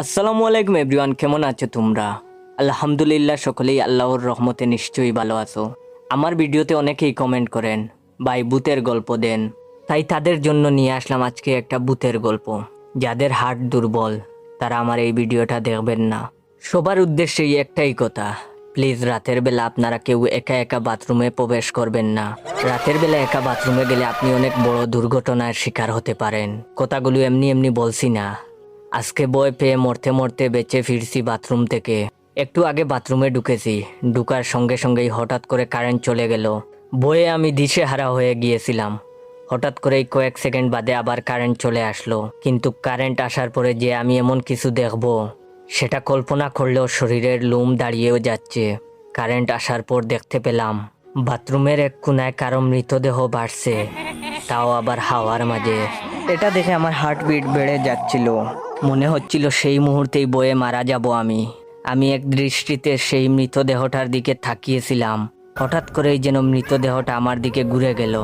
আসসালামু আলাইকুম এভরিওয়ান, কেমন আছো তোমরা? আলহামদুলিল্লাহ, সকলেই আল্লাহর রহমতে নিশ্চয়ই ভালো আছো। আমার ভিডিওতে অনেকেই কমেন্ট করেন ভাই ভূতের গল্প দেন, তাই তাদের জন্য নিয়ে আসলাম আজকে একটা ভূতের গল্প। যাদের হার্ট দুর্বল তারা আমার এই ভিডিওটা দেখবেন না। সবার উদ্দেশ্যেই একটাই কথা, প্লিজ রাতের বেলা আপনারা কেউ একা একা বাথরুমে প্রবেশ করবেন না। রাতের বেলা একা বাথরুমে গেলে আপনি অনেক বড় দুর্ঘটনার শিকার হতে পারেন। কথাগুলো এমনি এমনি বলছি না, আজকে ভয় পেয়ে মরতে মরতে বেঁচে ফিরছি বাথরুম থেকে। একটু আগে বাথরুমে ঢুকেছি, ঢুকার সঙ্গে সঙ্গেই হঠাৎ করে কারেন্ট চলে গেল। ভয়ে আমি দিশেহারা হয়ে গিয়েছিলাম। হঠাৎ করেই কয়েক সেকেন্ড বাদে আবার কারেন্ট চলে আসলো, কিন্তু কারেন্ট আসার পরে যে আমি এমন কিছু দেখব সেটা কল্পনা করলেও শরীরের লোম দাঁড়িয়েও যাচ্ছে। কারেন্ট আসার পর দেখতে পেলাম বাথরুমের এক কোনায় কারো মৃতদেহ বাড়ছে, তাও আবার হাওয়ার মাঝে। এটা দেখে আমার হার্টবিট বেড়ে যাচ্ছিল, মনে হচ্ছিল সেই মুহূর্তেই বয়ে মারা যাব আমি। আমি এক দৃষ্টিতে সেই মৃতদেহটার দিকে তাকিয়েছিলাম। হঠাৎ করেই যেন মৃতদেহটা আমার দিকে ঘুরে গেল,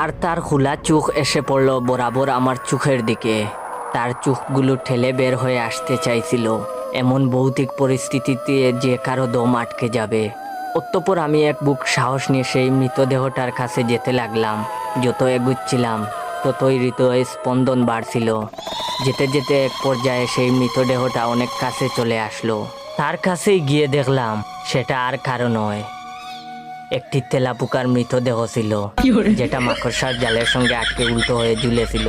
আর তার খোলা চোখ এসে পড়ল বরাবর আমার চোখের দিকে। তার চোখগুলো ঠেলে বের হয়ে আসতে চাইছিল, এমন ভৌতিক পরিস্থিতিতে যে কারো দম আটকে যাবে। অতঃপর আমি এক বুক সাহস নিয়ে সেই মৃতদেহটার কাছে যেতে লাগলাম। যত এগুচ্ছিলাম ততই হৃদয় স্পন্দন বাড়ছিল। যেতে যেতে এক পর্যায়ে সেই মৃতদেহটা অনেক কাছে চলে আসলো। তার কাছেই গিয়ে দেখলাম সেটা আর কারো নয়, একটি তেলাপোকার মৃতদেহ ছিল, যেটা মাকড়সার জালের সঙ্গে আটকে উল্টো হয়ে ঝুলেছিল।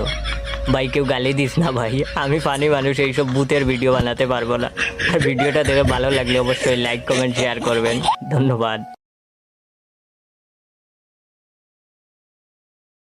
ভাই কেউ গালি দিস না ভাই, আমি ফানি মানুষ, এইসব ভূতের ভিডিও বানাতে পারবো না। আর ভিডিওটা দেখে ভালো লাগলে অবশ্যই লাইক কমেন্ট শেয়ার করবেন। ধন্যবাদ।